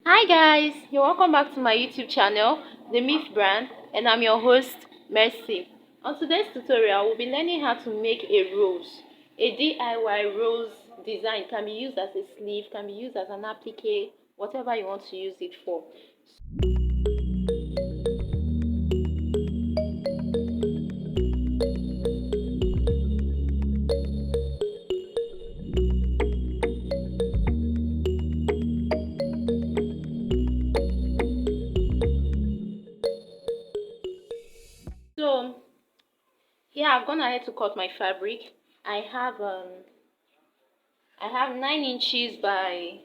Hi guys, you're welcome back to my YouTube channel, The Myth Brand, and I'm your host, Mercy. On today's tutorial, we'll be learning how to make a rose. A DIY rose design can be used as a sleeve, can be used as an applique, whatever you want to use it for. So, here I've gone ahead to cut my fabric. I have um I have 9 inches by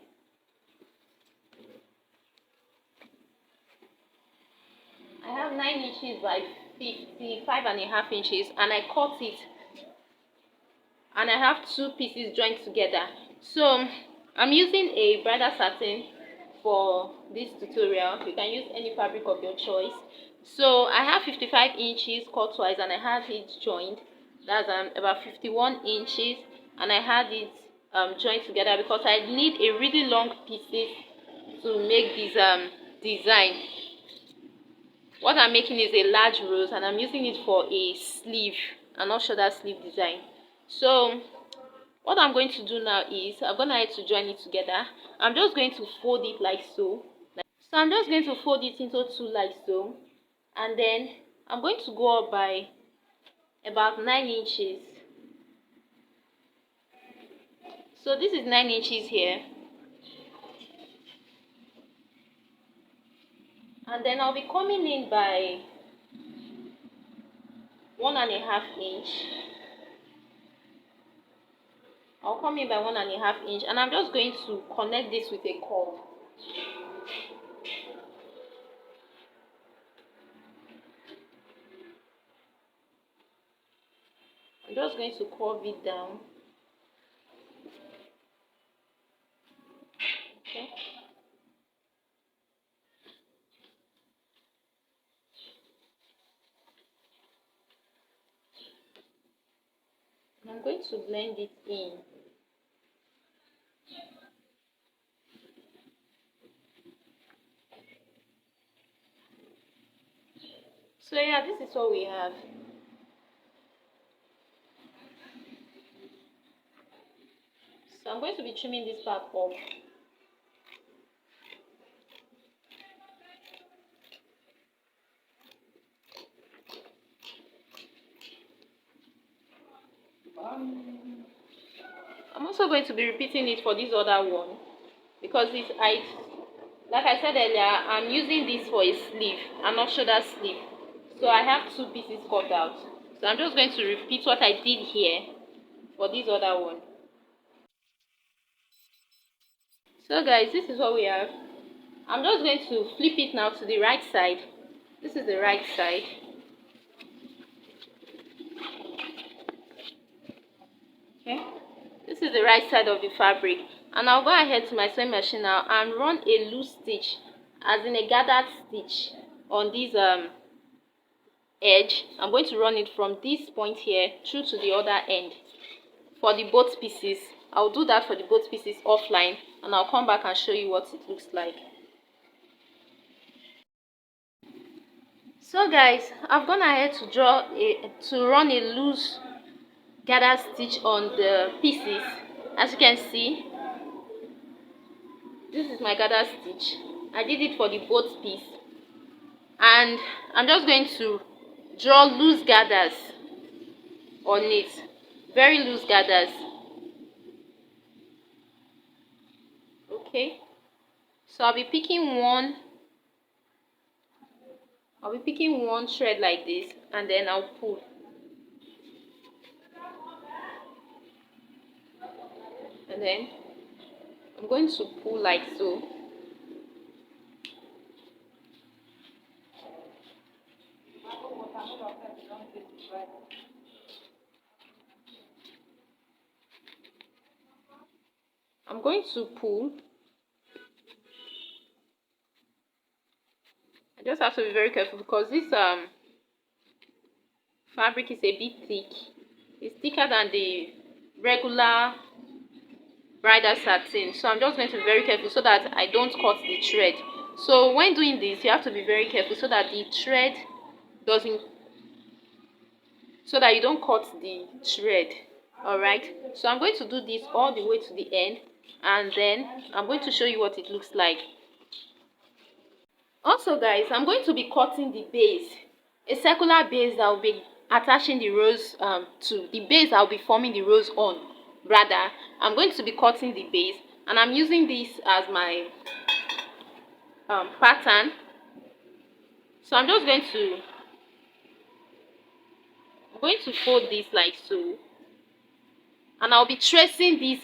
55.5 inches, and I cut it, and I have two pieces joined together. So I'm using a bridal satin for this tutorial. You can use any fabric of your choice. So I have 55 inches cut twice, and I had it joined. That's about 51 inches, and I had it joined together because I need a really long pieces to make this design. What I'm making is a large rose, and I'm using it for a sleeve, and not shoulder sleeve design. So what I'm going to do now is I'm going to have to join it together. I'm just going to fold it like so. So I'm just going to fold it into two like so, and then I'm going to go up by about 9 inches. So this is 9 inches here, and then I'll be coming in by 1.5 inch. I'll come in by 1.5 inch, and I'm just going to connect this with a curve. I'm just going to curve it down. Okay. And I'm going to blend it in. So yeah, this is what we have. So I'm going to be trimming this part off. I'm also going to be repeating it for this other one, because like I said earlier, I'm using this for a sleeve and not shoulder sleeve. So I have two pieces cut out. So I'm just going to repeat what I did here for this other one. So guys, this is what we have. I'm just going to flip it now to the right side. This is the right side. Okay, this is the right side of the fabric, and I'll go ahead to my sewing machine now and run a loose stitch, as in a gathered stitch, on this edge. I'm going to run it from this point here through to the other end for the both pieces. I'll do that for the both pieces offline, and I'll come back and show you what it looks like. So guys, I've gone ahead to run a loose gathered stitch on the pieces. As you can see, this is my gathered stitch. I did it for the both piece, and I'm just going to draw loose gathers on it, very loose gathers. Okay, so I'll be picking one thread like this, and then I'll pull. And then I'm going to pull like so. I'm going to pull. I just have to be very careful because this fabric is a bit thick. It's thicker than the regular bridal satin. So I'm just going to be very careful so that I don't cut the thread. So when doing this, you have to be very careful so that the thread doesn't, so that you don't cut the thread. All right, so I'm going to do this all the way to the end, and then I'm going to show you what it looks like. Also guys, I'm going to be cutting the base, a circular base that will be attaching the rose to the base that will be forming the rose on. Rather, I'm going to be cutting the base, and I'm using this as my pattern. So I'm just going to fold this like so, and I'll be tracing this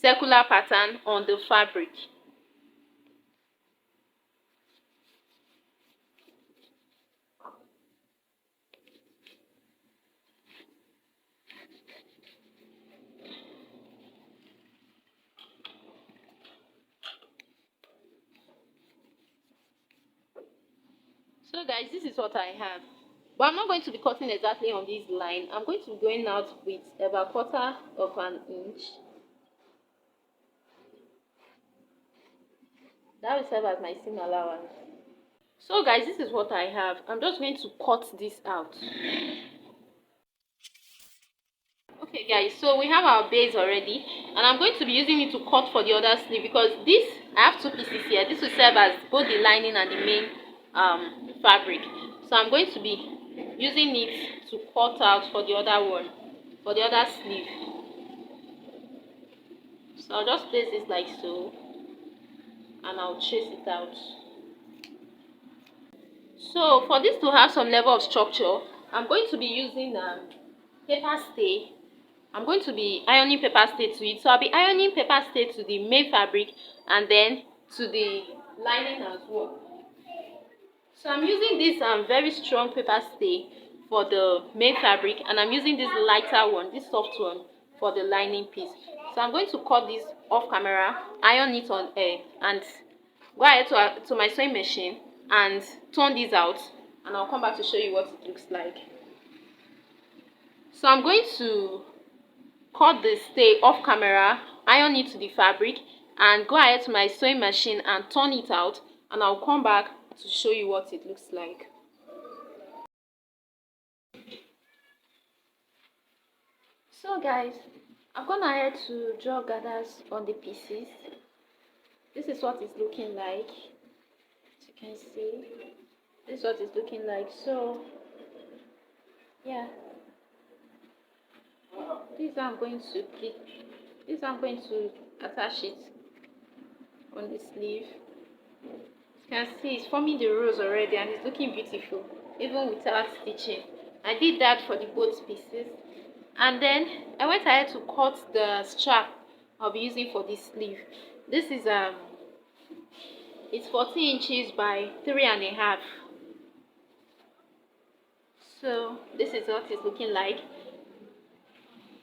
circular pattern on the fabric. So guys, this is what I have, but I'm not going to be cutting exactly on this line. I'm going to be going out with about 1/4 of an inch. That will serve as my seam allowance. So guys, this is what I have. I'm just going to cut this out. Okay guys, so we have our base already, and I'm going to be using it to cut for the other sleeve, because this, I have 2 pieces here. This will serve as both the lining and the main fabric. So I'm going to be using it to cut out for the other one, for the other sleeve. So I'll just place this like so, and I'll trace it out. So for this to have some level of structure, I'm going to be using paper stay. I'm going to be ironing paper stay to it. So I'll be ironing paper stay to the main fabric and then to the lining as well. So I'm using this very strong paper stay for the main fabric, and I'm using this lighter one, this soft one, for the lining piece. So I'm going to cut this off camera, iron it on air, and go ahead to my sewing machine and turn this out, and I'll come back to show you what it looks like. So I'm going to cut the stay off camera, iron it to the fabric, and go ahead to my sewing machine and turn it out, and I'll come back to show you what it looks like. So guys, I've gone ahead to draw gathers on the pieces. This is what it's looking like. As you can see, this is what it's looking like. So yeah, this I'm going to attach it on the sleeve. You can see it's forming the rose already, and it's looking beautiful even without stitching. I did that for the both pieces, and then I went ahead to cut the strap I'll be using for this sleeve. This is it's 14 inches by 3.5. So this is what it's looking like.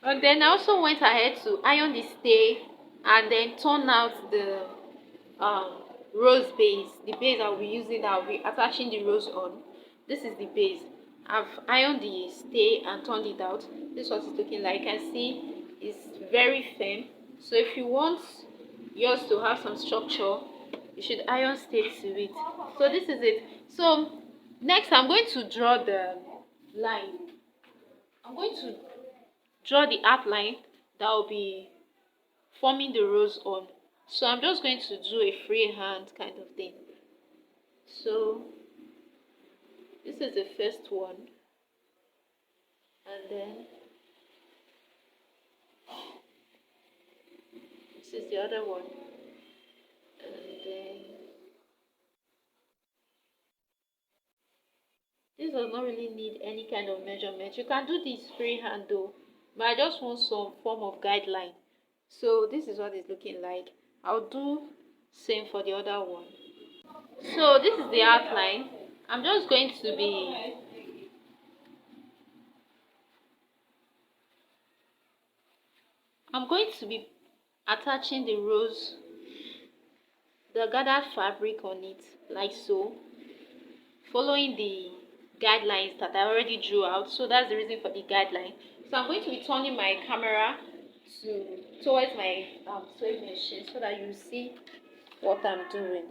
And then I also went ahead to iron the stay and then turn out the rose base, the base I'll be using, that I'll be attaching the rose on. This is the base. I've ironed the stay and turned it out. This is what it's looking like. You can see it's very firm. So if you want yours to have some structure, you should iron stay to it. So this is it. So next I'm going to draw the line. I'm going to draw the outline that will be forming the rose on. So I'm just going to do a freehand kind of thing. So this is the first one, and then this is the other one, and then this does not really need any kind of measurement. You can do this freehand though, but I just want some form of guideline. So this is what it's looking like. I'll do same for the other one. So this is the outline. I'm just going to be attaching the rose, the gathered fabric on it like so, following the guidelines that I already drew out. So that's the reason for the guideline. So I'm going to be turning my camera to towards my sewing machine so that you see what I'm doing.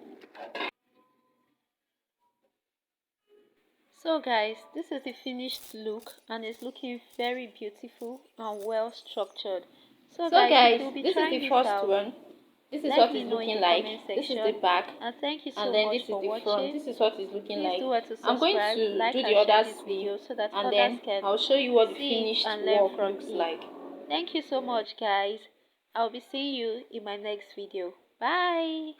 So guys, this is the finished look and it's looking very beautiful and well structured. So guys, if you'll be this is trying the this first out, one. This is let what me it's know in looking the like. comment This is section. the back, And thank you so and then much this is for the front. watching. This is what it's looking Please like. do well to I'm going subscribe, to like do the and share other this sleeve, video so that and others then can I'll show you what the see it finished and learn work from looks it. like. Thank you so much guys. I'll be seeing you in my next video. Bye.